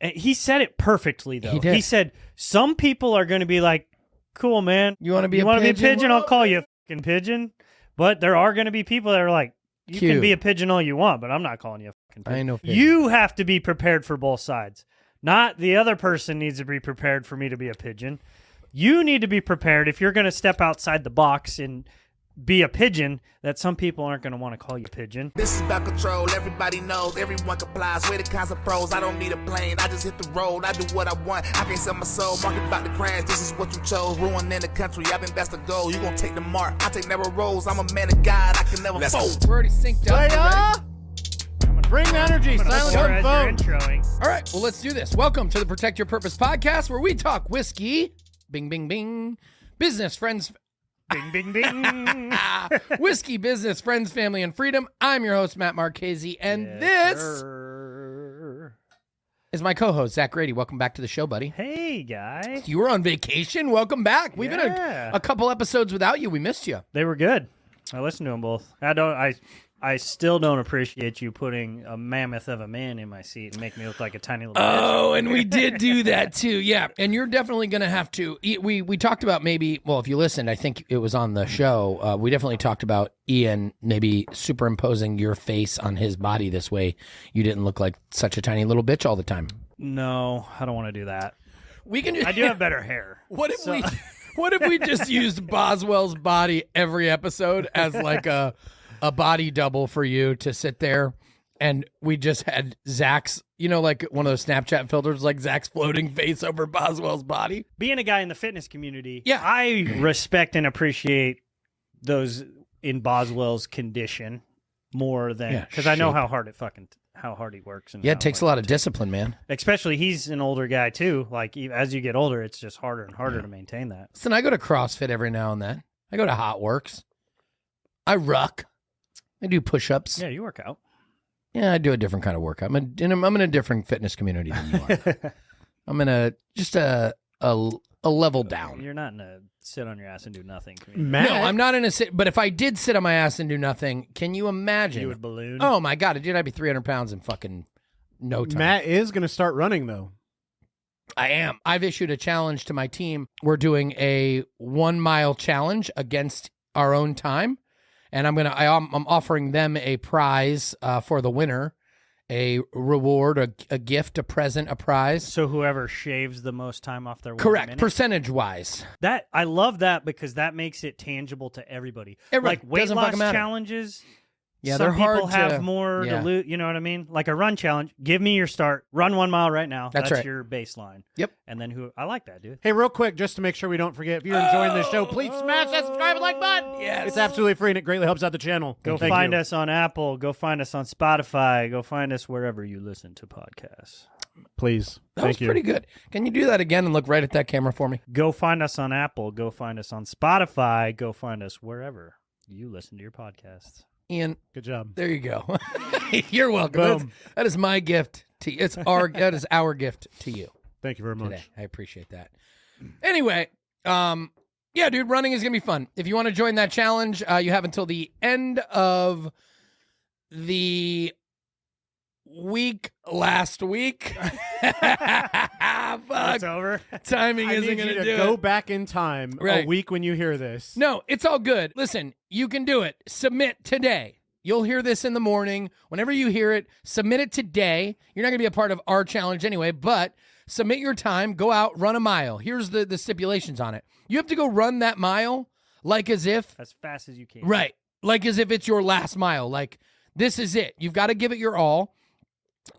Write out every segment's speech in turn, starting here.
He said it perfectly, though. He did. He said, some people are going to be like, cool, man. You want to be you a want to be a pigeon? pigeon? I'll call you a fucking pigeon. But there are going to be people that are like, you Cute. can be a pigeon all you want, but I'm not calling you a fucking pigeon. I ain't no pigeon. You have to be prepared for both sides. Not the other person needs to be prepared for me to be a pigeon. You need to be prepared if you're going to step outside the box and be a pigeon, that some people aren't going to want to call you pigeon. This is about control. Everybody knows. Everyone complies. We're the kinds of pros. I don't need a plane. I just hit the road. I do what I want. I can't sell my soul. Market about to crash. This is what you chose. Ruining the country. I think that's the goal. You gonna take the mark. I take narrow roads. I'm a man of God. I can never fold. We're already synced up. Bring the energy. Silent on phone. Introing. All right, well, let's do this. Welcome to the Protect Your Purpose podcast, where we talk whiskey, bing, bing, bing, business, friends, Bing, bing, bing. whiskey, business, friends, family, and freedom. I'm your host, Matt Marchese, and Yes, this sir. is my co-host, Zach Grady. Welcome back to the show, buddy. Hey, guys. You were on vacation. Welcome back. We've been Yeah. a couple episodes without you. We missed you. They were good. I listened to them both. I still don't appreciate you putting a mammoth of a man in my seat and make me look like a tiny little bitch. Oh, and we did do that too. Yeah, and you're definitely going to have to. We talked about maybe. Well, if you listened, I think it was on the show. We definitely talked about Ian maybe superimposing your face on his body this way. You didn't look like such a tiny little bitch all the time. No, I don't want to do that. We can. I do have better hair. What if we just used Boswell's body every episode as like a body double for you to sit there, and we just had Zach's, like one of those Snapchat filters, like Zach's floating face over Boswell's body. Being a guy in the fitness community, Yeah. I respect and appreciate those in Boswell's condition more than Yeah, because I know shape. how hard he works. And Yeah, how it takes a much lot of discipline, man. Especially he's an older guy too. Like as you get older, it's just harder and harder to maintain that. Listen, I go to CrossFit every now and then. I go to Hot Works. I ruck. I do push-ups. Yeah, you work out. Yeah, I do a different kind of workout. I'm in a different fitness community than you are. I'm in a level down. You're not in a sit on your ass and do nothing community. Matt, No, I'm not in a sit. But if I did sit on my ass and do nothing, can you imagine? You would balloon. Oh my God, dude, I'd be 300 pounds in fucking no time. Matt is going to start running, though. I am. I've issued a challenge to my team. We're doing a 1 mile challenge against our own time. And I'm offering them a prize for the winner, a reward, a gift, a present, a prize. So whoever shaves the most time off their 1 Correct, minute. percentage-wise. That I love that because that makes it tangible to everybody. Everybody. Like weight Doesn't loss fucking matter. challenges. Yeah, some they're hard people have to- more yeah. to lose. You know what I mean? Like a run challenge. Give me your start. Run 1 mile right now. That's right. your baseline. Yep. And then I like that, dude. Hey, real quick, just to make sure we don't forget, if you're enjoying this show, please smash that subscribe and like button. Yes. It's absolutely free, and it greatly helps out the channel. Go Thank find you. us on Apple. Go find us on Spotify. Go find us wherever you listen to podcasts. Please. That was Thank you. pretty good. Can you do that again and look right at that camera for me? Go find us on Apple. Go find us on Spotify. Go find us wherever you listen to your podcasts. Ian, Good job. there you go. You're welcome. Boom. That is my gift to you. That is our gift to you Thank you very much. today. I appreciate that. Anyway, yeah, dude, running is gonna be fun. If you want to join that challenge, you have until the end of the week last week. Fuck. It's over. Timing I isn't need gonna you to do go it. back in time Right. a week when you hear this. No, it's all good. Listen, you can do it. Submit today. You'll hear this in the morning. Whenever you hear it, submit it today. You're not going to be a part of our challenge anyway, but submit your time. Go out, run a mile. Here's the stipulations on it. You have to go run that mile like as if, As fast as you can. right, like as if it's your last mile. Like, this is it. You've got to give it your all.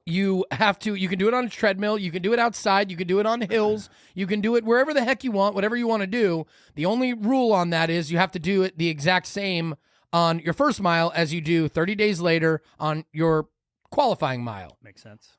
You can do it on a treadmill. You can do it outside. You can do it on hills. You can do it wherever the heck you want, whatever you want to do. The only rule on that is you have to do it the exact same on your first mile as you do 30 days later on your qualifying mile. Makes sense.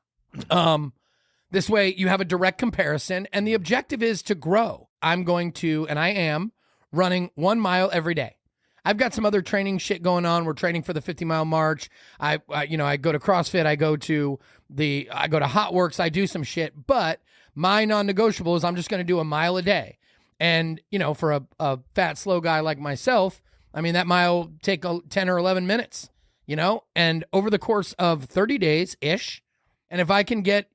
This way you have a direct comparison, and the objective is to grow. I am running 1 mile every day. I've got some other training shit going on. We're training for the 50-mile march. I go to CrossFit. I go to Hot Works. I do some shit, but my non-negotiable is I'm just going to do a mile a day. And, for a fat, slow guy like myself, I mean, that mile take 10 or 11 minutes, and over the course of 30 days-ish, And if I can get,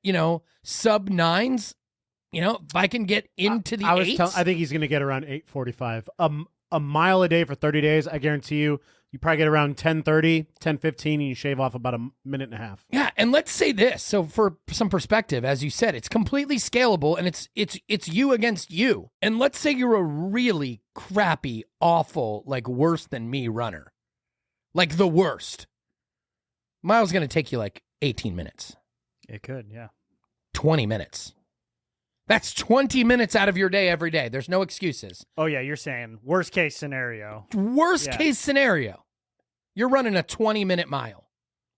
sub 9s, if I can get into the 8s. I think he's going to get around 8:45. A mile a day for 30 days, I guarantee you probably get around 10:30, 10:15, and you shave off about a minute and a half. Yeah, and let's say this. So for some perspective, as you said, it's completely scalable, and it's you against you. And let's say you're a really crappy, awful, like worse than me runner. Like the worst. Mile's going to take you like 18 minutes. It could, yeah. 20 minutes. That's 20 minutes out of your day every day. There's no excuses. Oh, yeah, you're saying worst case scenario. Worst case scenario. You're running a 20-minute mile.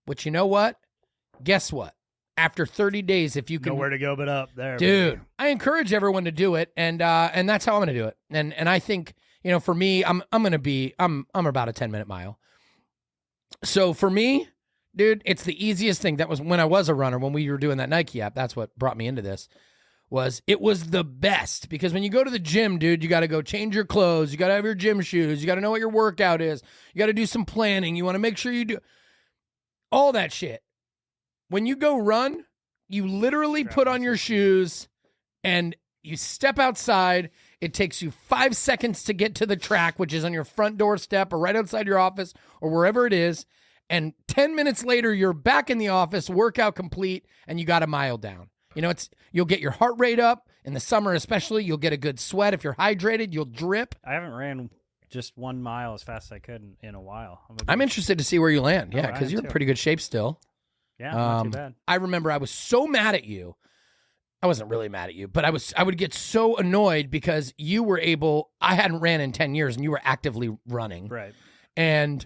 Which, you know what? Guess what? After 30 days, if you can... Nowhere to go but up there. Dude, baby. I encourage everyone to do it, and that's how I'm going to do it. And I think, for me, I'm about a 10-minute mile. So for me, dude, it's the easiest thing. That was when I was a runner, when we were doing that Nike app. That's what brought me into this. It was the best, because when you go to the gym, dude, you got to go change your clothes. You got to have your gym shoes. You got to know what your workout is. You got to do some planning. You want to make sure you do all that shit. When you go run, you literally put on your shoes and you step outside. It takes you 5 seconds to get to the track, which is on your front doorstep or right outside your office or wherever it is. And 10 minutes later, you're back in the office, workout complete, and you got a mile down. You'll get your heart rate up in the summer, especially. You'll get a good sweat. If you're hydrated, you'll drip. I haven't ran just 1 mile as fast as I could in a while. I'm interested to see where you land. Yeah, I because am you're in too. pretty good shape still. Yeah, not too bad. I remember I was so mad at you. I wasn't really mad at you, but I would get so annoyed because I hadn't ran in 10 years and you were actively running. Right. And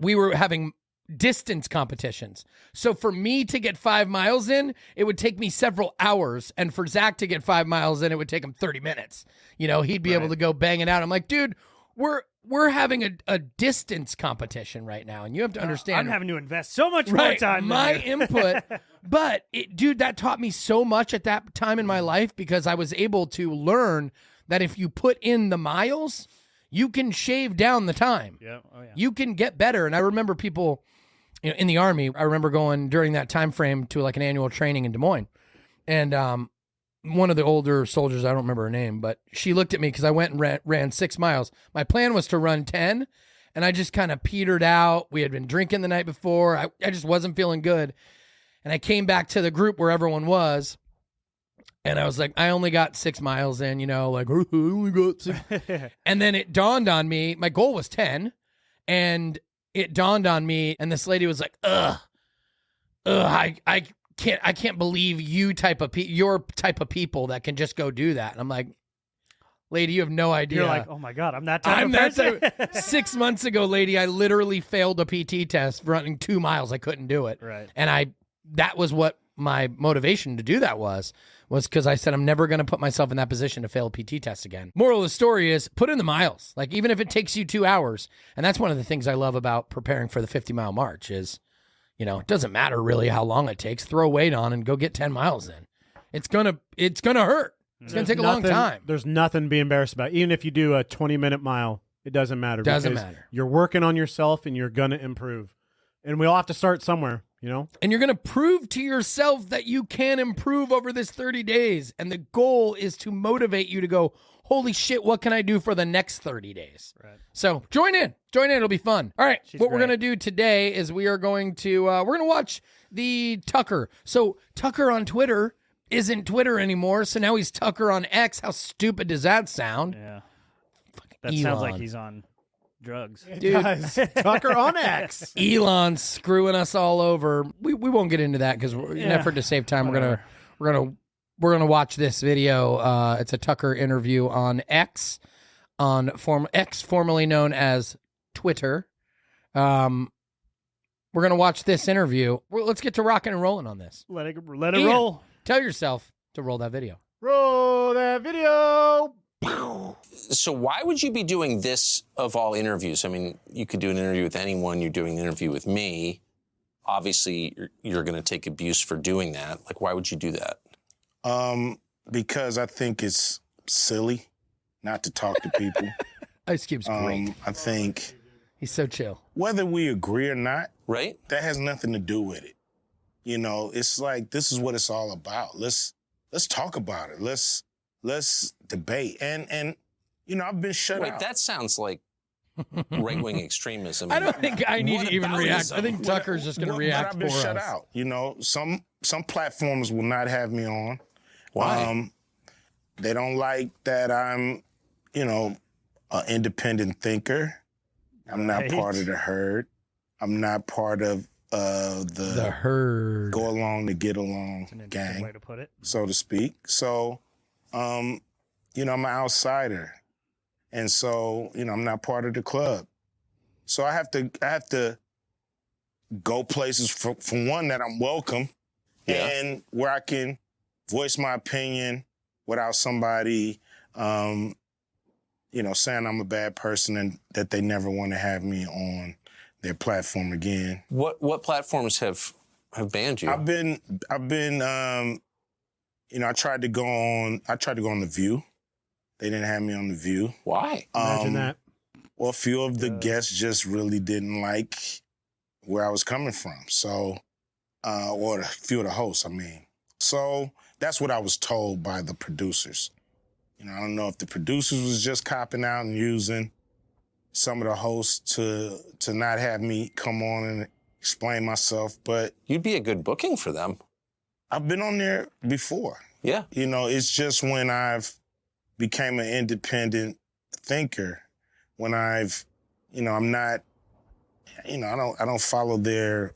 we were having distance competitions. So for me to get 5 miles in, it would take me several hours. And for Zach to get 5 miles in, it would take him 30 minutes. He'd be able to go bang it out. I'm like, dude, we're having a distance competition right now. And you have to understand. I'm having to invest so much more time. My input. But dude, that taught me so much at that time in my life, because I was able to learn that if you put in the miles, you can shave down the time. Yeah. Oh, yeah. You can get better. And I remember people in the Army, I remember going during that time frame to like an annual training in Des Moines. And one of the older soldiers, I don't remember her name, but she looked at me because I went and ran 6 miles. My plan was to run 10, and I just kind of petered out. We had been drinking the night before. I just wasn't feeling good. And I came back to the group where everyone was, and I was like, I only got 6 miles in, like, I only got 6. And then it dawned on me, my goal was 10, and it dawned on me, and this lady was like, I can't believe your type of people that can just go do that. And I'm like, lady, you have no idea. You're like, oh my God, I'm that type of person. 6 months ago, lady, I literally failed a PT test running 2 miles. I couldn't do it. Right. And that was what my motivation to do that was because I said, I'm never going to put myself in that position to fail a PT test again. Moral of the story is put in the miles. Like, even if it takes you 2 hours. And that's one of the things I love about preparing for the 50-mile march is, it doesn't matter really how long it takes. Throw weight on and go get 10 miles in. It's gonna hurt. It's gonna take a long time. There's nothing to be embarrassed about. Even if you do a 20-minute mile, it doesn't matter. Doesn't because matter. You're working on yourself and you're gonna improve. And we all have to start somewhere, And you're gonna prove to yourself that you can improve over this 30 days. And the goal is to motivate you to go, holy shit, what can I do for the next 30 days? Right. So join in. It'll be fun. All right. She's what we're great. going to do today is we are going to watch the Tucker. So Tucker on Twitter isn't Twitter anymore. So now he's Tucker on X. How stupid does that sound? Yeah. That Elon. sounds like he's on drugs. Dude. Guys, Tucker on X. Elon's screwing us all over. We won't get into that because in an effort to save time, we're gonna watch this video. It's a Tucker interview on X, X, formerly known as Twitter. We're gonna watch this interview. Let's get to rocking and rolling on this. Let it Ian, roll. Tell yourself to roll that video. Roll that video. So why would you be doing this of all interviews? I mean, you could do an interview with anyone. You're doing an interview with me. Obviously, you're going to take abuse for doing that. Like, why would you do that? Because I think it's silly not to talk to people. Ice Cube's great. I think He's so chill. whether we agree or not, Right? that has nothing to do with it. You know, it's like this is what it's all about. Let's talk about it. Let's debate. And you know, I've been shut Wait, out. that sounds like right-wing extremism. I don't think I need What to even about react. ism? I think Tucker's just going to react But I've been for shut us. out. You know, some platforms will not have me on. Why? They don't like that I'm, you know, an independent thinker. I'm not Right. part of the herd. I'm not part of The herd. go along to get along That's an interesting gang, way to put it. so to speak. So, you know, I'm an outsider. And so, you know, I'm not part of the club. So I have to go places for one that I'm welcome Yeah. and where I can voice my opinion without somebody, you know, saying I'm a bad person and that they never want to have me on their platform again. What platforms have banned you? I've been, you know, I tried to go on The View. They didn't have me on The View. Why? Imagine that. Well, a few of the guests just really didn't like where I was coming from. So, or a few of the hosts, I mean. So that's what I was told by the producers. You know, I don't know if the producers was just copping out and using some of the hosts to not have me come on and explain myself, but You'd be a good booking for them. I've been on there before. Yeah. You know, it's just when I've became an independent thinker, when I've, you know, I'm not, you know, I don't follow their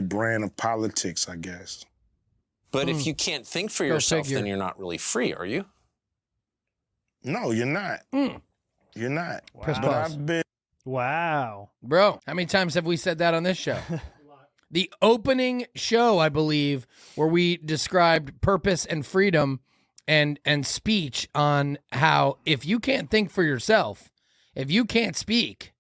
brand of politics, I guess. But if you can't think for Go yourself, figure. then you're not really free, are you? No, you're not. Mm. You're not. Press But pause. I've been Wow. Bro, how many times have we said that on this show? The opening show, I believe, where we described purpose and freedom and speech on how if you can't think for yourself, if you can't speak,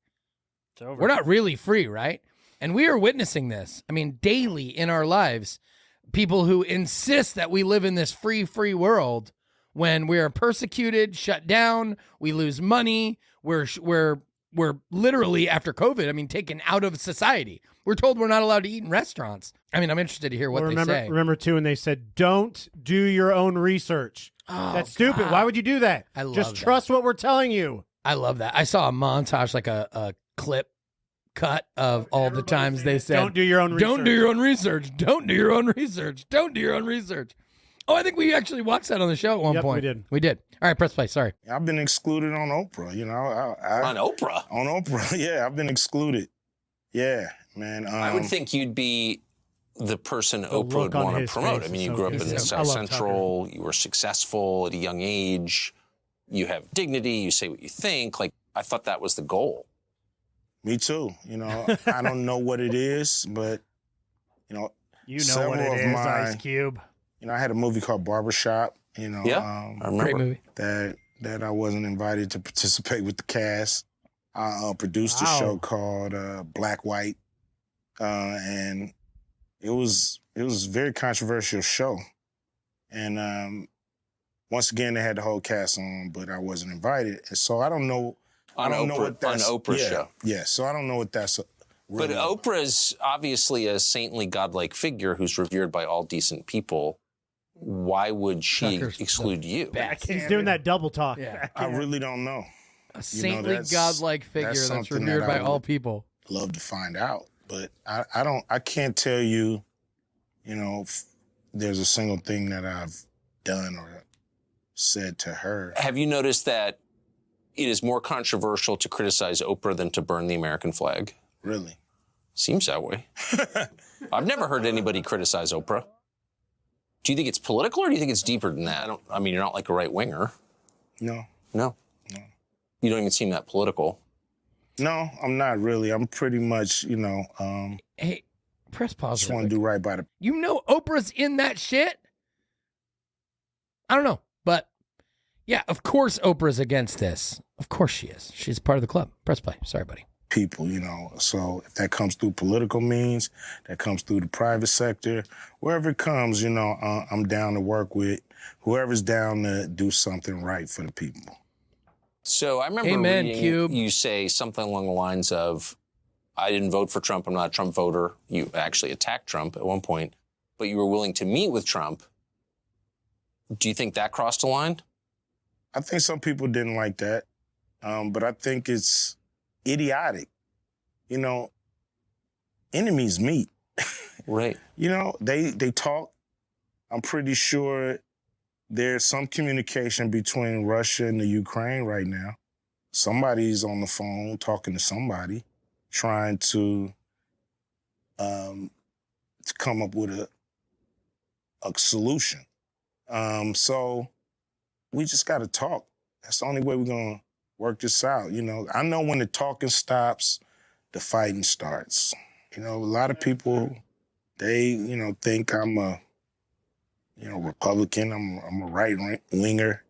It's over. we're not really free, right? And we are witnessing this. I mean, daily in our lives, people who insist that we live in this free world when we are persecuted, shut down, we lose money, we're literally after COVID, I mean, taken out of society. We're told we're not allowed to eat in restaurants. I mean, I'm interested to hear what remember, they say. Remember, too, when they said, don't do your own research. Oh, That's stupid. God. Why would you do that? I love Just that. trust what we're telling you. I love that. I saw a montage, like a clip cut of all the times they said, Don't do your own research. Don't do your own research. Don't do your own research. Don't do your own research. Oh, I think we actually watched that on the show at one Yep, point. we did. We did. All right, press play. Sorry. I've been excluded on Oprah, you know. On Oprah? On Oprah, yeah, I've been excluded. Yeah, man. I would think you'd be the person Oprah look would on want to his promote. face I mean, is you so grew up good. in I South love Central. You were successful at a young age. You have dignity. You say what you think. Like, I thought that was the goal. Me too. You know, I don't know what it is, but, you know, You know several what it of is, my- Ice Cube. you know, I had a movie called Barbershop, you know, Yeah, I remember. Great movie. that I wasn't invited to participate with the cast. I produced a Wow. show called Black White, and it was a very controversial show. And once again, they had the whole cast on, but I wasn't invited. And so I don't know. I don't know what that's on Oprah's yeah, show. Yeah, so I don't know what that's. But Really Oprah's obviously a saintly, godlike figure who's revered by all decent people. Why would she Tucker's exclude you? best. He's doing that double talk. Yeah. I really don't know. A saintly, that's- godlike figure that's that's something revered that by I all would- people. Love to find out, but I can't tell you, you know, if there's a single thing that I've done or said to her. Have you noticed that it is more controversial to criticize Oprah than to burn the American flag? Really. Seems that way. I've never heard anybody criticize Oprah. Do you think it's political or do you think it's deeper than that? I mean, you're not like a right winger. No. No. No. You don't even seem that political. No, I'm not really. I'm pretty much, you know, Hey, press pause. just real want to quick. do right by the You know Oprah's in that shit? I don't know, but yeah, of course Oprah's against this. Of course she is. She's part of the club. Press play. Sorry, buddy. people, you know. So if that comes through political means, that comes through the private sector, wherever it comes, you know, I'm down to work with whoever's down to do something right for the people. So I remember Amen, reading Cube. you say something along the lines of, I didn't vote for Trump. I'm not a Trump voter. You actually attacked Trump at one point, but you were willing to meet with Trump. Do you think that crossed a line? I think some people didn't like that, but I think it's idiotic. You know, enemies meet. Right. You know, they talk. I'm pretty sure there's some communication between Russia and the Ukraine right now. Somebody's on the phone talking to somebody, trying to come up with a solution. So we just got to talk. That's the only way we're going to work this out. You know, I know when the talking stops, the fighting starts. You know, a lot of people, they, you know, think I'm a, you know, Republican. I'm a right-winger.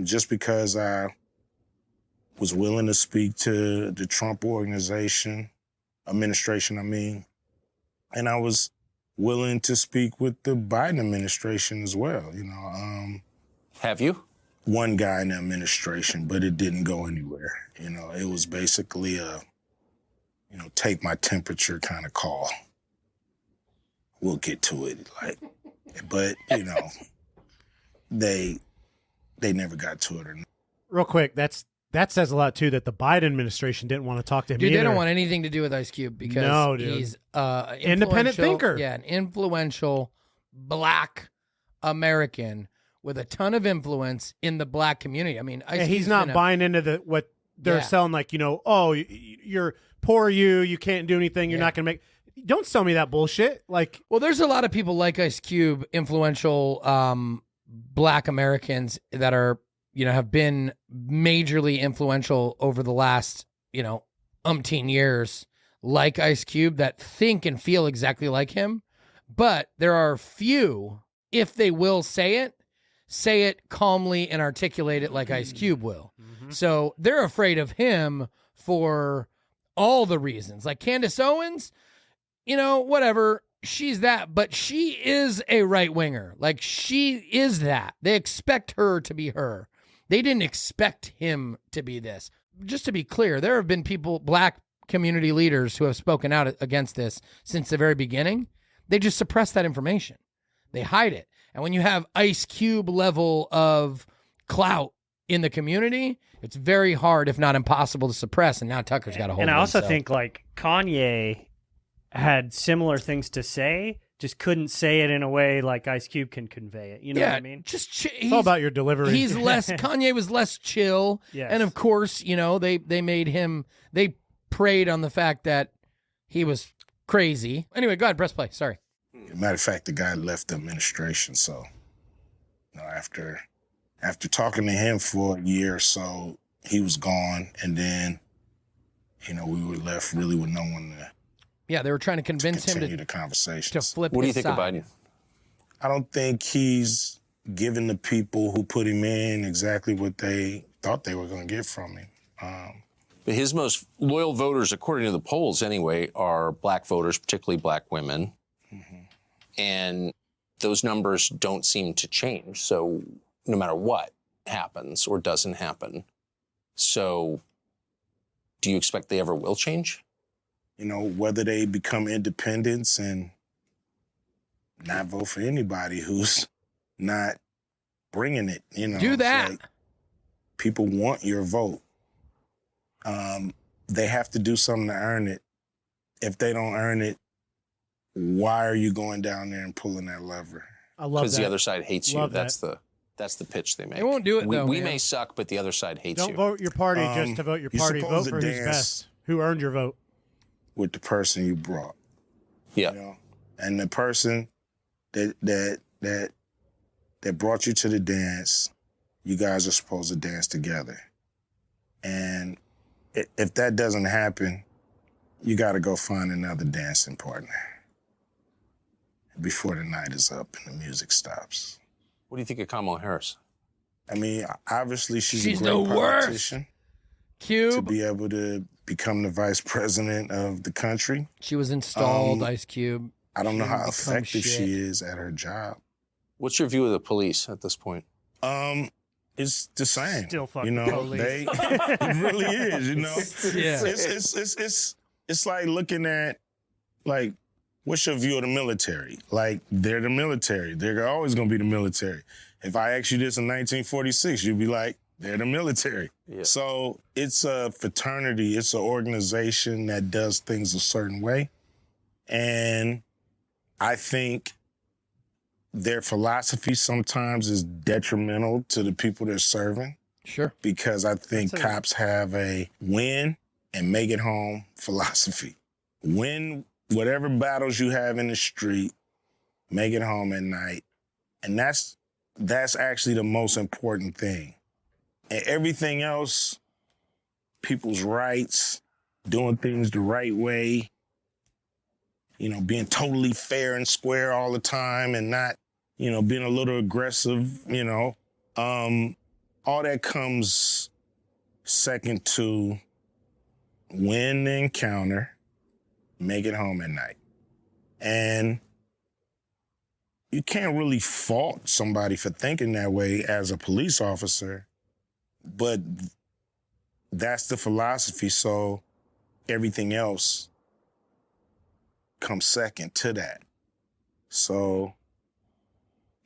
Just because I was willing to speak to the Trump administration, I mean, and I was willing to speak with the Biden administration as well, you know. Have you? One guy in the administration, but it didn't go anywhere. You know, it was basically a, you know, take my temperature kind of call. We'll get to it, like, but, you know, they never got to it or not. Real quick, that says a lot too. That the Biden administration didn't want to talk to him. Dude, either. they don't want anything to do with Ice Cube because he's independent thinker. Yeah, an influential Black American with a ton of influence in the Black community. I mean, he's not buying into what they're selling. Like, you know, oh, you're poor. You can't do anything. You're not going to make. Don't sell me that bullshit. Like, well, there's a lot of people like Ice Cube, influential Black Americans that are, you know, have been majorly influential over the last, you know, umpteen years, like Ice Cube, that think and feel exactly like him. But there are few, if they will say it calmly and articulate it like Ice Cube will. Mm-hmm. So they're afraid of him for all the reasons. Like Candace Owens, you know, whatever, she's that, but she is a right winger. Like, she is that. They expect her to be her. They didn't expect him to be this. Just to be clear, there have been people, Black community leaders, who have spoken out against this since the very beginning. They just suppress that information. They hide it. And when you have Ice Cube level of clout in the community, it's very hard, if not impossible, to suppress. And now Tucker's got a hold of it. And I also think, like, Kanye had similar things to say, just couldn't say it in a way like Ice Cube can convey it. You know what I mean? It's all about your delivery. He's less, Kanye was less chill. Yes. And of course, you know, they made him, they preyed on the fact that he was crazy. Anyway, go ahead, press play. Sorry. Matter of fact, the guy left the administration. So, you know, after talking to him for a year or so, he was gone. And then, you know, we were left really with no one to. Yeah, they were trying to convince him the conversation. to flip. What do you his think of side. Biden? I don't think he's given the people who put him in exactly what they thought they were going to get from him. But his most loyal voters, according to the polls anyway, are Black voters, particularly Black women. Mm-hmm. And those numbers don't seem to change. So no matter what happens or doesn't happen. So do you expect they ever will change? You know, whether they become independents and not vote for anybody who's not bringing it, you know. Do that. Like, people want your vote. They have to do something to earn it. If they don't earn it, why are you going down there and pulling that lever? I love that. Because the other side hates you. Love That's the pitch they make. They won't do it, though, We man. may suck, but the other side hates Don't you. vote your party just to vote your you're party. supposed Vote to for who's dance best. Who earned your vote? With the person you brought. Yeah. You know? And the person that brought you to the dance, you guys are supposed to dance together. And if that doesn't happen, you got to go find another dancing partner before the night is up and the music stops. What do you think of Kamala Harris? I mean, obviously she's a She's great the worst. politician to Cube. be able to become the vice president of the country. She was installed, Ice Cube. I don't know She how didn't become effective shit. she is at her job. What's your view of the police at this point? It's the same. Still fucking you know, police. it really is, you know. Yeah. It's it's like looking at, like, what's your view of the military? Like, they're the military. They're always going to be the military. If I asked you this in 1946, you'd be like, they're the military. Yeah. So it's a fraternity. It's an organization that does things a certain way. And I think their philosophy sometimes is detrimental to the people they're serving. Sure. Because I think cops have a win and make it home philosophy. Win whatever battles you have in the street, make it home at night. And that's actually the most important thing. And everything else, people's rights, doing things the right way, being totally fair and square all the time and not, being a little aggressive, all that comes second to win the encounter, make it home at night. And you can't really fault somebody for thinking that way as a police officer, but that's the philosophy, so everything else comes second to that. So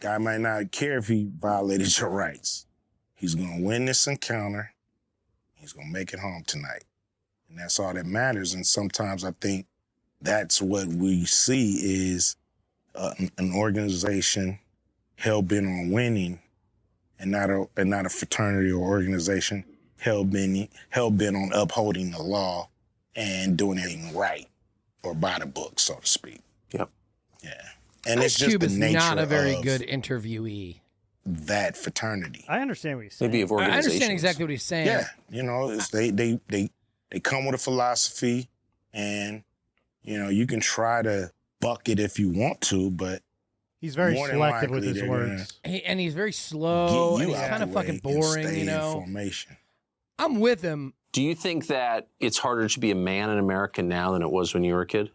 guy might not care if he violated your rights. He's going to win this encounter. He's going to make it home tonight. And that's all that matters. And sometimes I think that's what we see is an organization hell-bent on winning and not a fraternity or organization hell-bent on upholding the law and doing everything right or by the book, so to speak. Yep. Yeah. And Ice it's just Cube the is nature not a very of good interviewee. that fraternity. I understand what you're saying. Maybe of I organizations. understand exactly what he's saying. Yeah, it's they come with a philosophy, and you can try to buck it if you want to, but He's very more than selective with likely his they're words. And he's very slow, get and you he's out kind the of fucking way and boring, stay you in know? formation. I'm with him. Do you think that it's harder to be a man in America now than it was when you were a kid?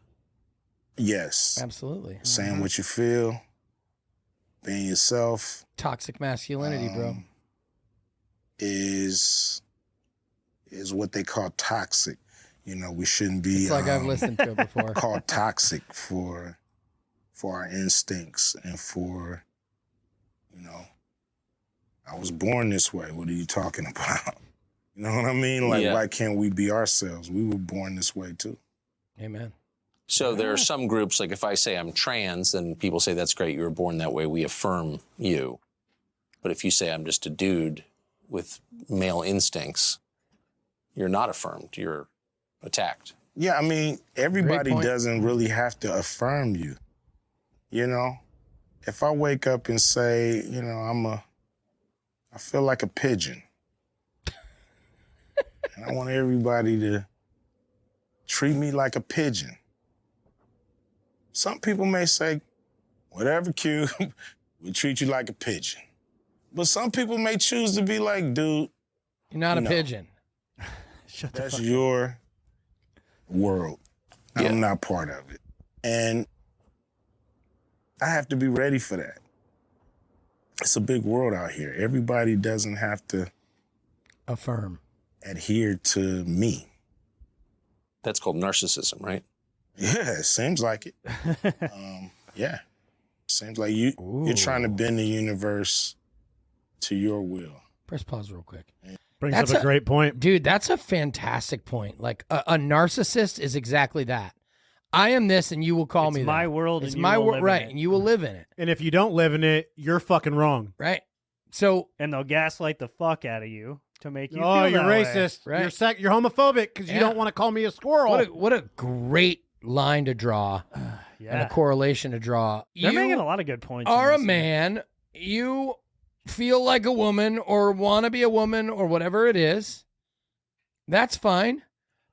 Yes, Absolutely. saying what you feel, being yourself. Toxic masculinity, bro. Is what they call toxic. We shouldn't be It's like I've listened to it before. called toxic for our instincts and for, I was born this way. What are you talking about? You know what I mean? Like, Yeah. why can't we be ourselves? We were born this way too. Amen. So there are some groups, like if I say I'm trans, then people say, that's great, you were born that way, we affirm you. But if you say I'm just a dude with male instincts, you're not affirmed, you're attacked. Yeah, I mean, everybody point. doesn't really have to affirm you. If I wake up and say, I feel like a pigeon. And I want everybody to treat me like a pigeon. Some people may say, whatever, Q, we treat you like a pigeon. But some people may choose to be like, dude, You're not a No. pigeon. Shut the that's fuck your world. Yeah. I'm not part of it. And I have to be ready for that. It's a big world out here. Everybody doesn't have to Affirm. adhere to me. That's called narcissism, right? Yeah, it seems like it. Yeah. Seems like you're trying to bend the universe to your will. Press pause real quick. Brings That's up a great point. Dude, that's a fantastic point. Like a narcissist is exactly that. I am this and you will call It's me my that. world It's and you my will world, live in right? it. And you will live in it, And if you don't live in it, you're fucking wrong. right? So And they'll gaslight the fuck out of you to make you Oh, feel you're that way. racist. Right. You're homophobic because Yeah. you don't want to call me a squirrel. what a great line to draw and Yeah. a correlation to draw. They're You making a lot of good points. in are a this. man. You feel like a woman or want to be a woman or whatever it is. That's fine.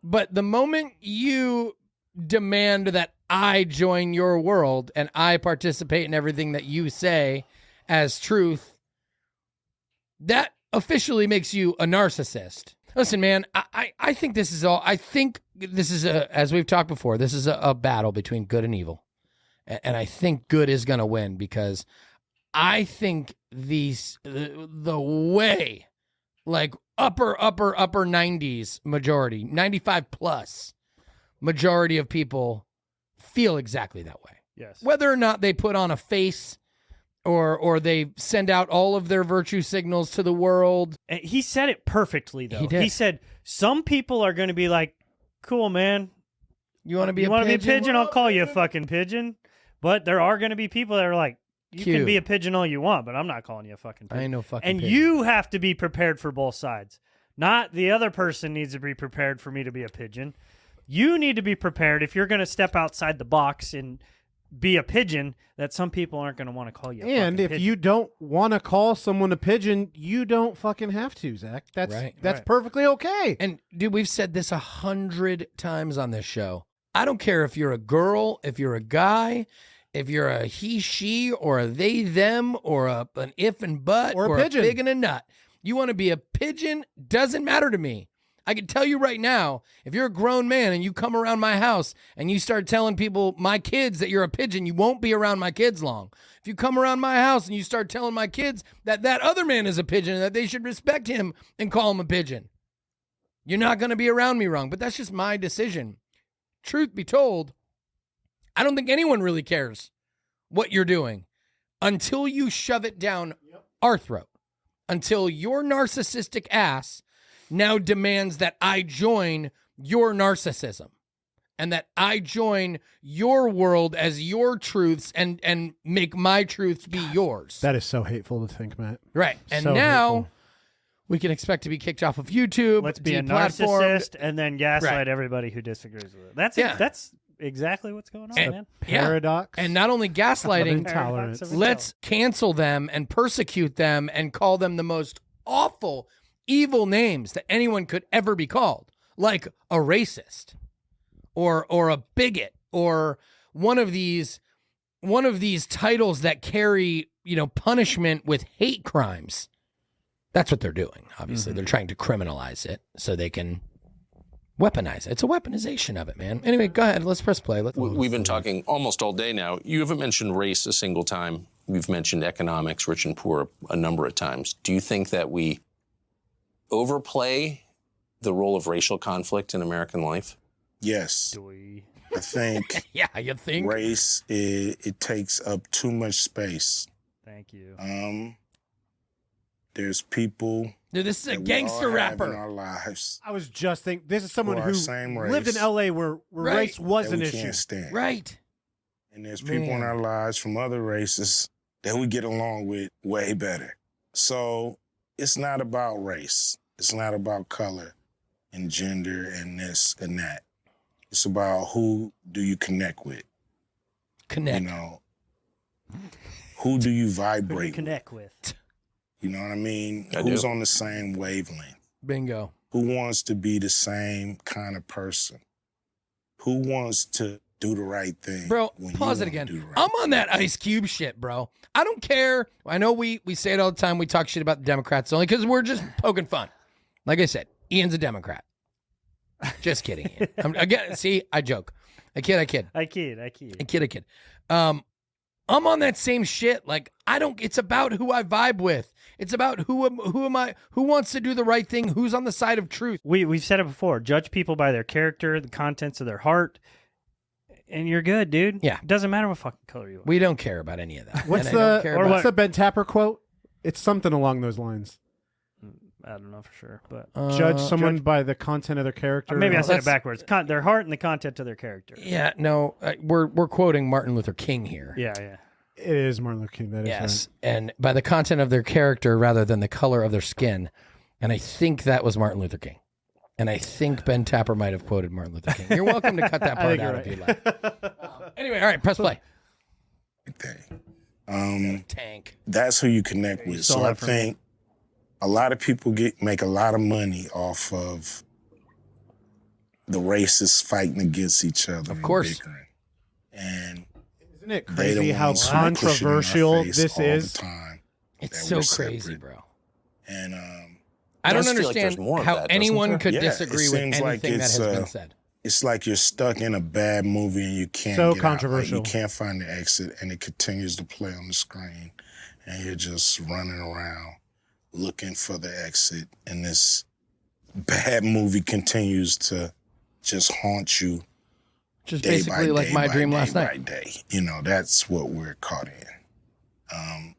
But the moment you demand that I join your world and I participate in everything that you say as truth, that officially makes you a narcissist. Listen, man, I think this is all, I think this is, as we've talked before, this is a battle between good and evil. And I think good is going to win because I think the way, like upper 90s majority, 95 plus, majority of people feel exactly that way. Yes. Whether or not they put on a face or they send out all of their virtue signals to the world. And he said it perfectly, though. He did. He said, some people are going to be like, cool, man. You want to be You a want to be a pigeon? pigeon? I'll call you a fucking pigeon. But there are going to be people that are like, you Q. can be a pigeon all you want, but I'm not calling you a fucking pigeon. I ain't no fucking And pigeon. you have to be prepared for both sides. Not the other person needs to be prepared for me to be a pigeon. You need to be prepared if you're going to step outside the box and be a pigeon, that some people aren't going to want to call you a And fucking if pigeon. you don't want to call someone a pigeon, you don't fucking have to, Zach. That's Right. perfectly okay. And dude, we've said this 100 times on this show. I don't care if you're a girl, if you're a guy, if you're a he, she, or a they, them, or an if and but, Or a pigeon. pig and a nut. You want to be a pigeon? Doesn't matter to me. I can tell you right now, if you're a grown man and you come around my house and you start telling people, my kids, that you're a pigeon, you won't be around my kids long. If you come around my house and you start telling my kids that that other man is a pigeon and that they should respect him and call him a pigeon, you're not going to be around me wrong. But that's just my decision. Truth be told, I don't think anyone really cares what you're doing until you shove it down our throat, until your narcissistic ass now demands that I join your narcissism and that I join your world as your truths and make my truths be yours. That is so hateful to think, Matt. Right. And So now hateful. we can expect to be kicked off of YouTube. Let's be a deplatformed. narcissist and then gaslight Right. everybody who disagrees with it. That's Yeah. it. That's exactly what's going on, And- man. Yeah. Paradox. And not only of gaslighting, intolerance. let's cancel them and persecute them and call them the most awful, evil names that anyone could ever be called, like a racist or a bigot or one of these titles that carry, punishment with hate crimes. That's what they're doing. Obviously, they're trying to criminalize it so they can weaponize it. It's a weaponization of it, man. Anyway, go ahead. Let's press play. We've been talking almost all day now. You haven't mentioned race a single time. We've mentioned economics, rich and poor, a number of times. Do you think that we overplay the role of racial conflict in American life? Yes. I think Yeah, you think? race, it takes up too much space. Thank you. There's people Dude, this is a that we gangster all have in rapper. our lives I was just thinking, this is someone who are who same lived in race. L.A. where Right. race was that an we issue. can't stand. Right. And there's people in Man. our lives from other races that we get along with way better. So it's not about race. It's not about color and gender and this and that. It's about who do you connect with. Connect. You know, who do you Who do you vibrate with? connect with? You know what I mean? I Who's do. on the same wavelength? Bingo. Who wants to be the same kind of person? Who wants to do the right thing? Bro, when you pause it wanna again. do the right I'm on that Ice Cube shit, bro. I don't care. I know we say it all the time. We talk shit about the Democrats only because we're just poking fun. Like I said, Ian's a Democrat. Just kidding. Ian. Again, see, I joke. I kid. I kid. I'm on that same shit. Like, it's about who I vibe with. It's about who am I, who wants to do the right thing, who's on the side of truth. We've said it before. Judge people by their character, the contents of their heart, and you're good, dude. Yeah. It doesn't matter what fucking color you are. We don't care about any of that. What's And I don't care or about- what's the Ben Tapper quote? It's something along those lines. I don't know for sure, but Judge someone by the content of their character. maybe I said it that's- backwards. Their heart and the content of their character. Yeah, no, we're quoting Martin Luther King here. Yeah. It is Martin Luther King. That is Yes, and by the content of their character rather than the color of their skin. And I think that was Martin Luther King. And I think Ben Tapper might have quoted Martin Luther King. You're welcome to cut that I part think out you're if you like. Anyway, all right, press play. thing. Tank. That's who you connect with. stole So I that from me. think a lot of people make a lot of money off of the racists fighting against each other. Of course. And Isn't it they the crazy how ones who push it in our controversial face this all is? the time. It's that so we're crazy, separate. bro. And I don't does feel like there's understand more of how that, doesn't anyone there? could Yeah, it disagree with seems like anything that it's, has been said. it's like you're stuck in a bad movie and you can't So get controversial. out. Like you can't find the exit and it continues to play on the screen and you're just running around looking for the exit and this bad movie continues to just haunt you Which is day basically by like day my by dream day last by night. day. You know, that's what we're caught in.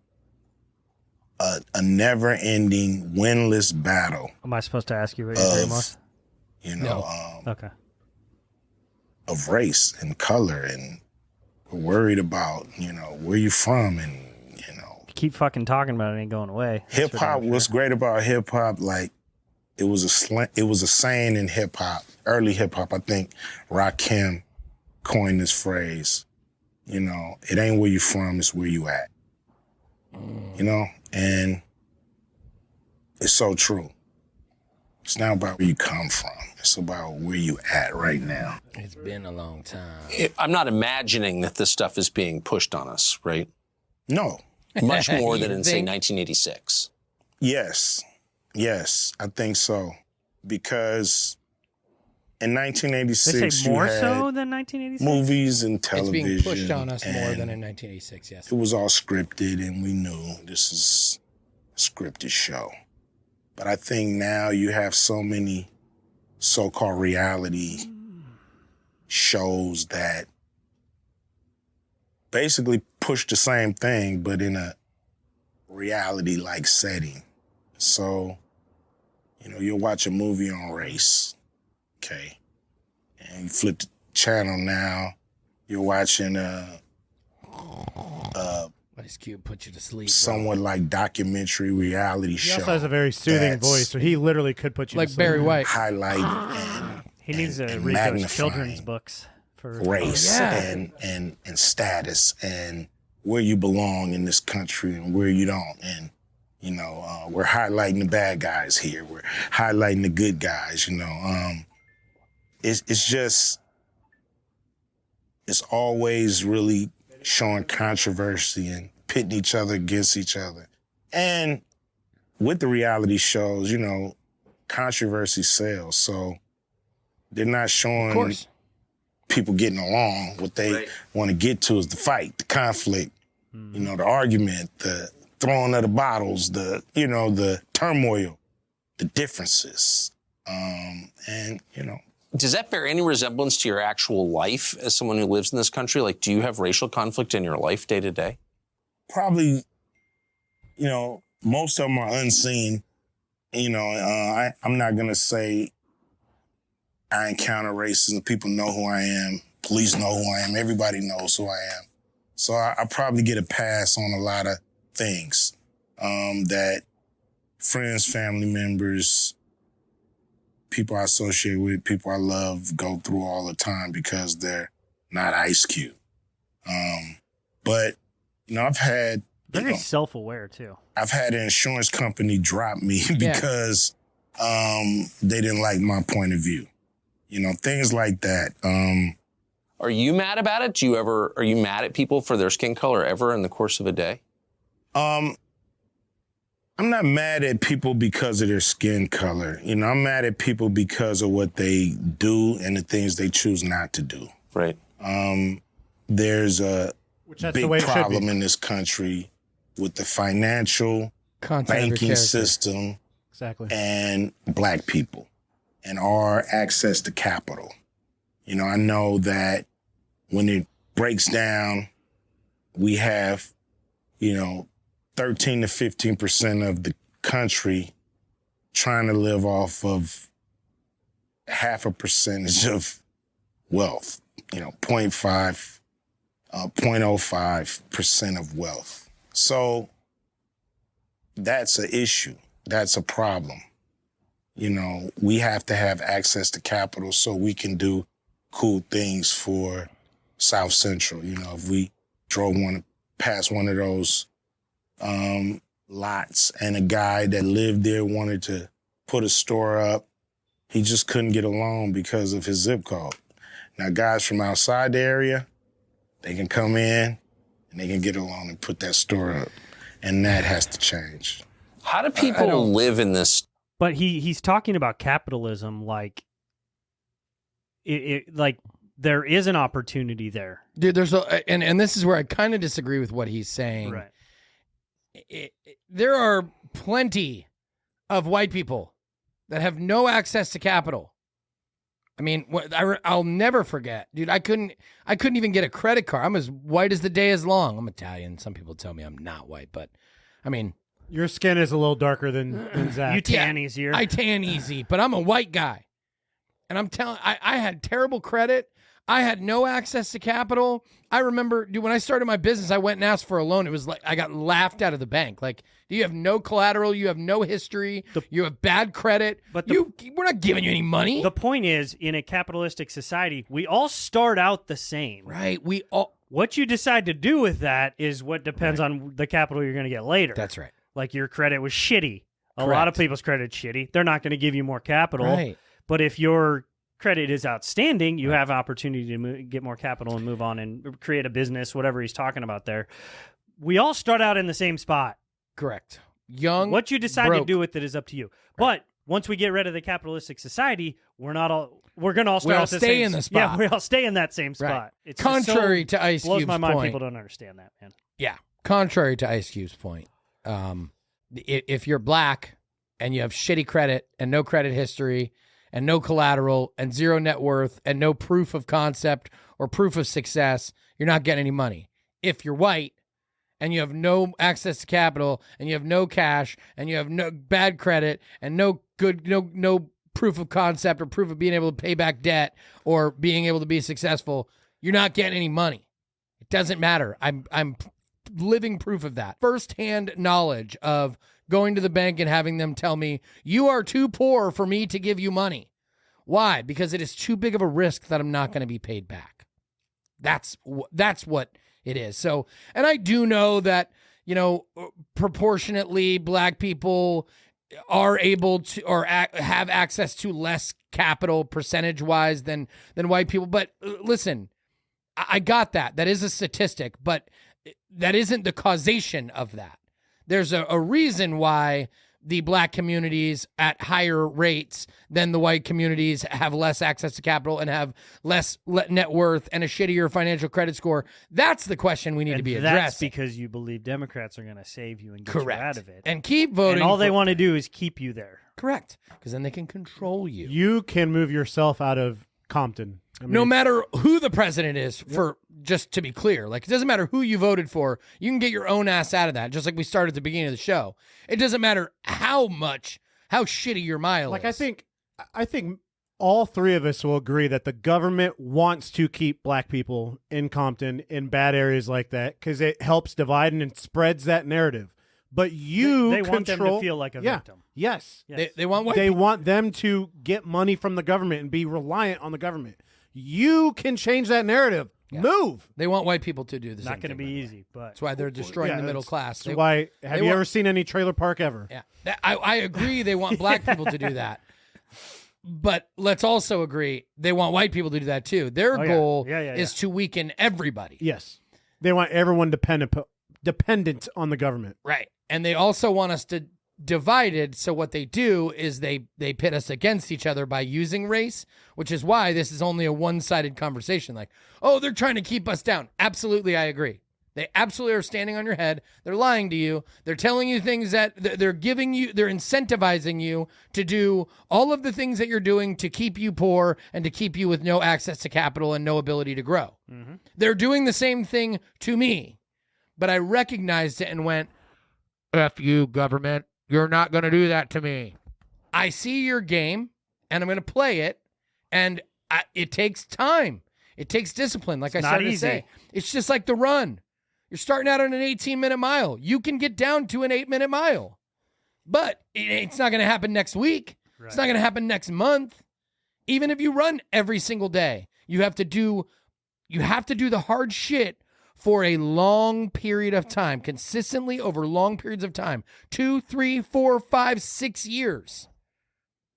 A never-ending, winless battle Am I supposed to ask you what your dream of, was? you know, Okay. of race and color, and we're worried about, you know, where you from, and you know, Keep fucking talking about it, ain't going away. That's hip for hop. damn What's sure. great about hip hop, like it was a saying in hip hop, early hip hop. I think Rakim coined this phrase. You know, it ain't where you from, it's where you at. You know, and it's so true. It's not about where you come from. It's about where you at right now. It's been a long time. I'm not imagining that this stuff is being pushed on us, right? No. Much more than You in, say, think? 1986. Yes. Yes, I think so. Because in They 1986, say more you had so than 1986? movies and It's television. being pushed on us more and than in 1986, yes. it was all scripted, and we knew this is a scripted show. But I think now you have so many so-called reality shows that basically push the same thing, but in a reality-like setting. So, you know, you'll watch a movie on race, okay? And you flip the channel now, you're watching Ice Cube put you to sleep. somewhat like documentary reality He show. also has a very soothing that's voice, so he literally could put you Like to sleep. Barry White. highlighting and He needs to and read those magnifying children's books. For race Oh, yeah. and status and where you belong in this country and where you don't. And, you know, we're highlighting the bad guys here. We're highlighting the good guys, you know. It's always really showing controversy and pitting each other against each other. And with the reality shows, you know, controversy sells. So they're not Of showing course. people getting along. What they want to get to is the fight, the conflict, you know, the argument, the throwing of the bottles, the, you know, the turmoil, the differences. And, you know, Does that bear any resemblance to your actual life as someone who lives in this country? Like, do you have racial conflict in your life day to day? probably, you know, most of them are unseen. You know, I'm not going to say I encounter racism. People know who I am. Police know who I am. Everybody knows who I am. So I probably get a pass on a lot of things that friends, family members, people I associate with, people I love go through all the time because they're not Ice Cube. But, you know, I've had, you very know, self-aware, too. I've had an insurance company drop me because they didn't like my point of view. You know, things like that. Are you mad about it? Are you mad at people for their skin color ever in the course of a day? I'm not mad at people because of their skin color. You know, I'm mad at people because of what they do and the things they choose not to do. Right. There's a Which that's the big way it should problem be. in this country with the financial Content of your banking character. system Exactly. and black people and our access to capital. You know, I know that when it breaks down, we have, you know, 13 to 15% of the country trying to live off of half a percentage of wealth, you know, 0.05% of wealth. So that's an issue. That's a problem. You know, we have to have access to capital so we can do cool things for South Central. You know, if we drove past one of those lots and a guy that lived there wanted to put a store up, he just couldn't get a loan because of his zip code. Now, guys from outside the area, they can come in and they can get a loan and put that store up. And that has to change. How do people live in this? But he's talking about capitalism like like there is an opportunity there. Dude, there's and this is where I kind of disagree with what he's saying. Right. There are plenty of white people that have no access to capital I mean, I'll never forget, dude. I couldn't even get a credit card. I'm as white as the day is long. I'm Italian. Some people tell me I'm not white, but I mean, Your skin is a little darker than Zach. You tan easier. I tan easy, but I'm a white guy. And I'm telling, I had terrible credit. I had no access to capital. I remember, dude, when I started my business, I went and asked for a loan. It was like I got laughed out of the bank. Like, you have no collateral, you have no history, you have bad credit, but we're not giving you any money. The point is, in a capitalistic society, we all start out the same. Right. We all. What you decide to do with that is what depends on the capital you're going to get later. That's right. Like your credit was shitty. A Correct. lot of people's credit's shitty. They're not going to give you more capital. Right. But if your credit is outstanding, you have opportunity to get more capital and move on and create a business, whatever he's talking about there. We all start out in the same spot. Correct. Young. What you decide broke. to do with it is up to you. But once we get rid of the capitalistic society, we're going to all start at the stay same in the spot. Yeah, we all stay in that same spot. Right. It's Contrary to Ice blows Cube's my mind. point. People don't understand that, man. Yeah. Contrary to Ice Cube's point, if you're black and you have shitty credit and no credit history and no collateral and zero net worth and no proof of concept or proof of success, you're not getting any money. If you're white and you have no access to capital and you have no cash and you have no bad credit and no proof of concept or proof of being able to pay back debt or being able to be successful, you're not getting any money. It doesn't matter. I'm living proof of that. Firsthand knowledge of going to the bank and having them tell me, you are too poor for me to give you money. Why? Because it is too big of a risk that I'm not going to be paid back. That's what it is. So, and I do know that, proportionately black people are able to or have access to less capital percentage wise than white people. But listen, I got that. That is a statistic, but that isn't the causation of that. There's a reason why the black communities at higher rates than the white communities have less access to capital and have less net worth and a shittier financial credit score. That's the question we need to be addressing. That's because you believe Democrats are going to save you and get you out of it. And keep voting. And all they want to do is keep you there. Correct. Because then they can control you. You can move yourself out of Compton. No matter who the president is, just to be clear, like it doesn't matter who you voted for, you can get your own ass out of that. Just like we started at the beginning of the show. It doesn't matter how shitty your mile is. I think all three of us will agree that the government wants to keep black people in Compton in bad areas like that because it helps divide and it spreads that narrative. But they want them to feel like a victim. Yes. They want they want them to get money from the government and be reliant on the government. You can change that narrative. Yeah. Move. They want white people to do the same thing. Not going to be easy, but that's why they're destroying the middle class. That's why. Have you ever seen any trailer park ever? Yeah, I agree. They want black people to do that, but let's also agree they want white people to do that too. Their goal is to weaken everybody. Yes, they want everyone dependent on the government. Right, and they also want us to divided. So what they do is they pit us against each other by using race, which is why this is only a one-sided conversation. Like, oh, they're trying to keep us down. Absolutely, I agree. They absolutely are standing on your head. They're lying to you. They're telling you things that they're giving you, they're incentivizing you to do all of the things that you're doing to keep you poor and to keep you with no access to capital and no ability to grow. Mm-hmm. They're doing the same thing to me, but I recognized it and went, F you, government. You're not going to do that to me. I see your game, and I'm going to play it, and it takes time. It takes discipline, like I started to say. It's just like the run. You're starting out on an 18-minute mile. You can get down to an 8-minute mile, but it's not going to happen next week. Right. It's not going to happen next month. Even if you run every single day, you have to do the hard shit for a long period of time, consistently over long periods of time, 2, 3, 4, 5, 6 years.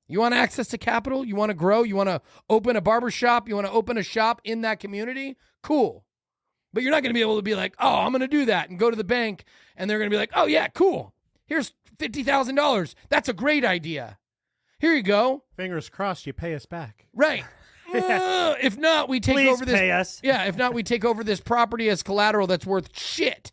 You want access to capital? You want to grow? You want to open a barbershop? You want to open a shop in that community? Cool. But you're not going to be able to be like, oh, I'm going to do that and go to the bank. And they're going to be like, oh, yeah, cool. Here's $50,000. That's a great idea. Here you go. Fingers crossed you pay us back. Right. If not, we take over this. Pay us. Yeah, if not, we take over this property as collateral that's worth shit.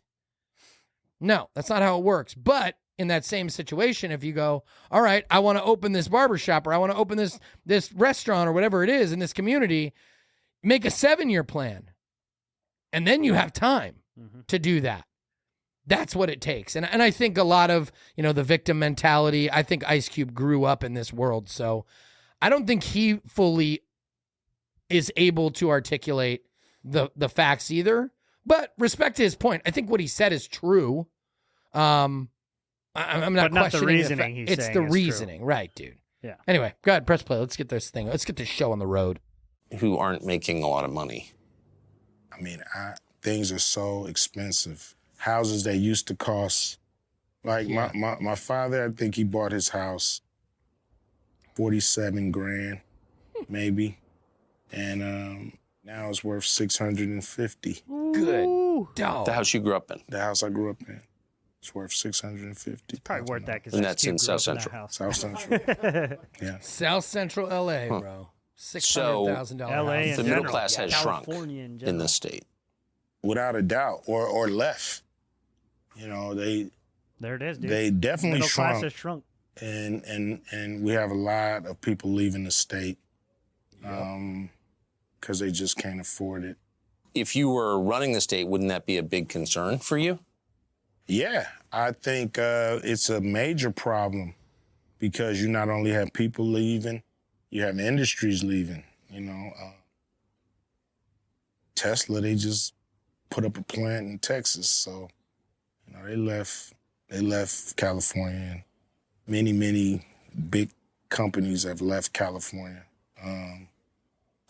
No, that's not how it works. But in that same situation, if you go, all right, I want to open this barbershop, or I want to open this restaurant, or whatever it is in this community, make a 7-year plan. And then you have time to do that. That's what it takes. And I think a lot of, the victim mentality, I think Ice Cube grew up in this world. So I don't think he fully is able to articulate the facts either. But respect to his point. I think what he said is true. I'm not not the questioning reasoning he's it's saying the is reasoning, right, dude? Yeah. Anyway, go ahead, press play. Let's get this show on the road. Who aren't making a lot of money. I mean, things are so expensive. Houses that used to cost, like my father, I think he bought his house $47,000, maybe, and now it's worth $650. Good dog. The house you grew up in. The house I grew up in, it's worth $650. Probably worth that because And that's in South Central. South Central. Yeah. South Central LA, bro. $600,000 LA house. in The middle class has shrunk California in in general. this state. Without a doubt, or left. They There it is, dude. they definitely Middle class has shrunk, shrunk. and we have a lot of people leaving the state because they just can't afford it. If you were running the state, wouldn't that be a big concern for you? Yeah, I think it's a major problem because you not only have people leaving, you have industries leaving. Tesla, they just put up a plant in Texas, so they left California. And many big companies have left California.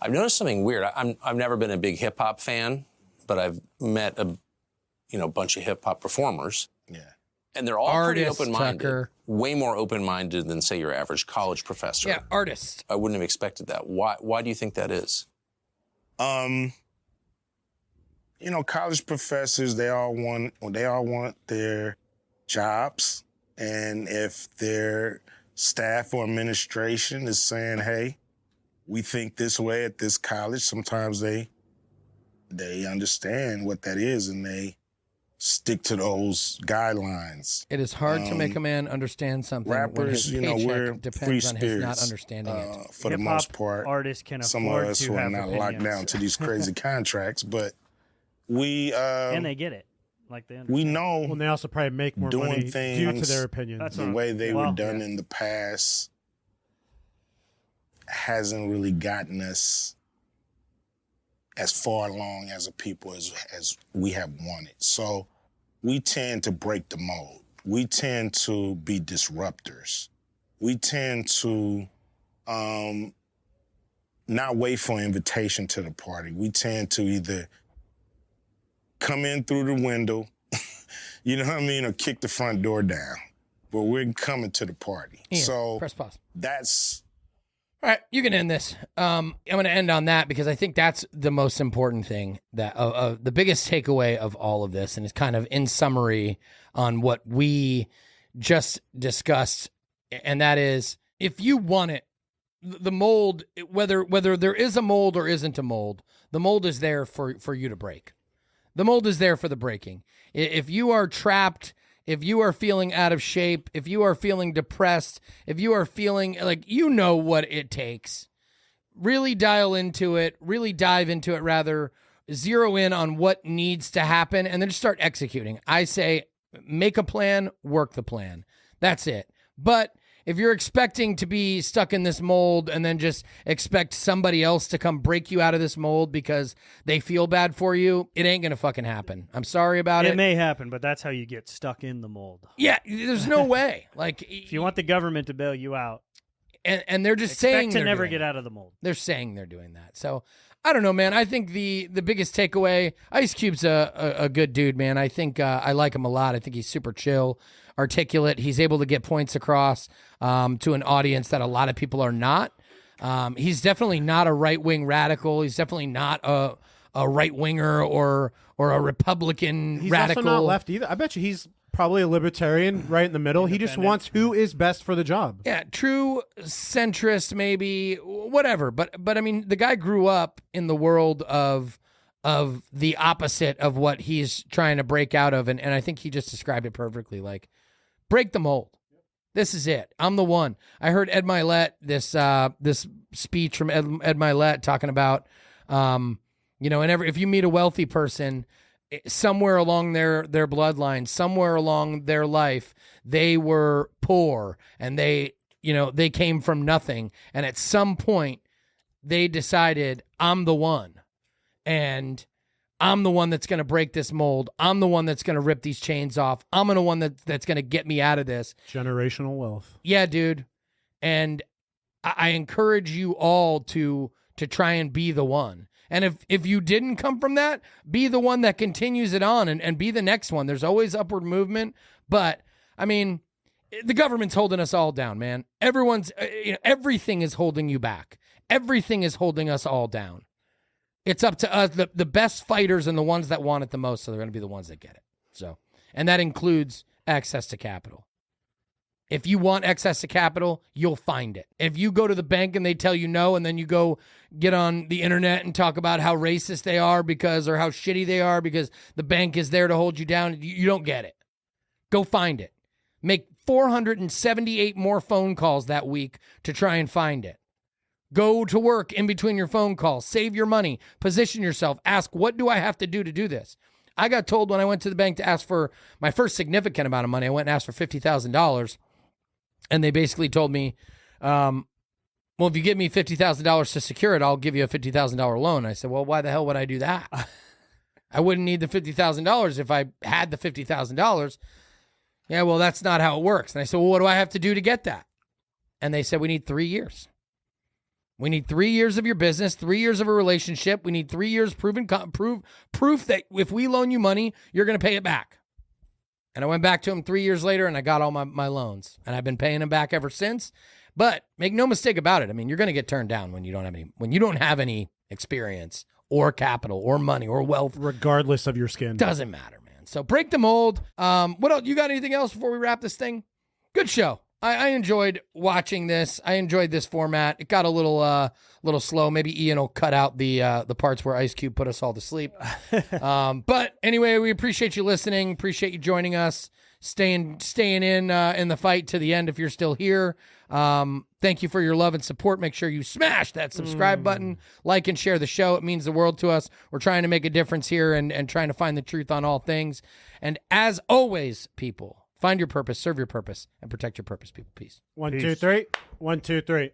I've noticed something weird. I've never been a big hip hop fan, but I've met a bunch of hip hop performers. Yeah. And they're all Artists, pretty open-minded. Tucker. Way more open-minded than, say, your average college professor. Yeah, artists. I wouldn't have expected that. Why do you think that is? College professors, they all want their jobs. And if their staff or administration is saying, hey, we think this way at this college, sometimes they understand what that is and they stick to those guidelines. It is hard to make a man understand something when his Rappers, paycheck we're depends free on spirits. his not understanding it. For the Hip-hop most part, artists can some afford of us to who are have not opinions. locked down to these crazy contracts, but we And they get it. Like they understand. we know Well, and they also probably make more Doing money due to things- their opinion. That's the what- way they well, were done in the past hasn't really gotten us as far along as a people as we have wanted. So we tend to break the mold. We tend to be disruptors. We tend to not wait for an invitation to the party. We tend to either come in through the window, you know what I mean, or kick the front door down. But we're coming to the party. Ian, So press pause. that's All right, you can end this. I'm going to end on that because I think that's the most important thing, that the biggest takeaway of all of this, and it's kind of in summary on what we just discussed, and that is, if you want it, the mold, whether there is a mold or isn't a mold, the mold is there for you to break. The mold is there for the breaking. If you are trapped, if you are feeling out of shape, if you are feeling depressed, if you are feeling like what it takes, really dial into it, really dive into it, rather, zero in on what needs to happen, and then just start executing. I say make a plan, work the plan. That's it. But if you're expecting to be stuck in this mold and then just expect somebody else to come break you out of this mold because they feel bad for you, it ain't going to fucking happen. I'm sorry about it. It may happen, but that's how you get stuck in the mold. Yeah, there's no way. Like, If you want the government to bail you out, and they're just saying expect to they're never doing get that. out of the mold. They're saying they're doing that. So I don't know, man. I think the biggest takeaway, Ice Cube's a good dude, man. I think I like him a lot. I think he's super chill, articulate. He's able to get points across to an audience that a lot of people are not. He's definitely not a right-wing radical. He's definitely not a right-winger or a Republican He's radical. also not left either. I bet you he's probably a libertarian right in the middle. He just wants who is best for the job. Yeah, true centrist, maybe, whatever. But I mean, the guy grew up in the world of the opposite of what he's trying to break out of, and I think he just described it perfectly. Like, Break the mold. This is it. I'm the one. I heard Ed Milet, this speech from Ed Milet talking about, and if you meet a wealthy person, somewhere along their bloodline, somewhere along their life, they were poor and they came from nothing. And at some point they decided, I'm the one, and I'm the one that's going to break this mold. I'm the one that's going to rip these chains off. I'm the one that's going to get me out of this. Generational wealth. Yeah, dude. And I encourage you all to try and be the one. And if you didn't come from that, be the one that continues it on and be the next one. There's always upward movement. But, I mean, the government's holding us all down, man. Everything is holding you back. Everything is holding us all down. It's up to us, the best fighters and the ones that want it the most, so they're going to be the ones that get it. So, and that includes access to capital. If you want access to capital, you'll find it. If you go to the bank and they tell you no, and then you go get on the internet and talk about how racist they are or how shitty they are because the bank is there to hold you down, you don't get it. Go find it. Make 478 more phone calls that week to try and find it. Go to work in between your phone calls. Save your money. Position yourself. Ask, what do I have to do this? I got told when I went to the bank to ask for my first significant amount of money, I went and asked for $50,000. And they basically told me, well, if you give me $50,000 to secure it, I'll give you a $50,000 loan. I said, well, why the hell would I do that? I wouldn't need the $50,000 if I had the $50,000. Yeah, well, that's not how it works. And I said, well, what do I have to do to get that? And they said, we need 3 years. We need 3 years of your business, 3 years of a relationship. We need 3 years proof that if we loan you money, you're going to pay it back. And I went back to him 3 years later and I got all my loans. And I've been paying them back ever since. But make no mistake about it. I mean, you're going to get turned down when you don't have any experience or capital or money or wealth. Regardless of your skin. Doesn't matter, man. So break the mold. What else? You got anything else before we wrap this thing? Good show. I enjoyed watching this. I enjoyed this format. It got a little slow. Maybe Ian will cut out the parts where Ice Cube put us all to sleep. But anyway, we appreciate you listening. Appreciate you joining us. Staying in the fight to the end if you're still here. Thank you for your love and support. Make sure you smash that subscribe button, like and share the show. It means the world to us. We're trying to make a difference here and trying to find the truth on all things. And as always, people, find your purpose, serve your purpose, and protect your purpose, people. Peace. 1, 2, 3. 1, 2, 3.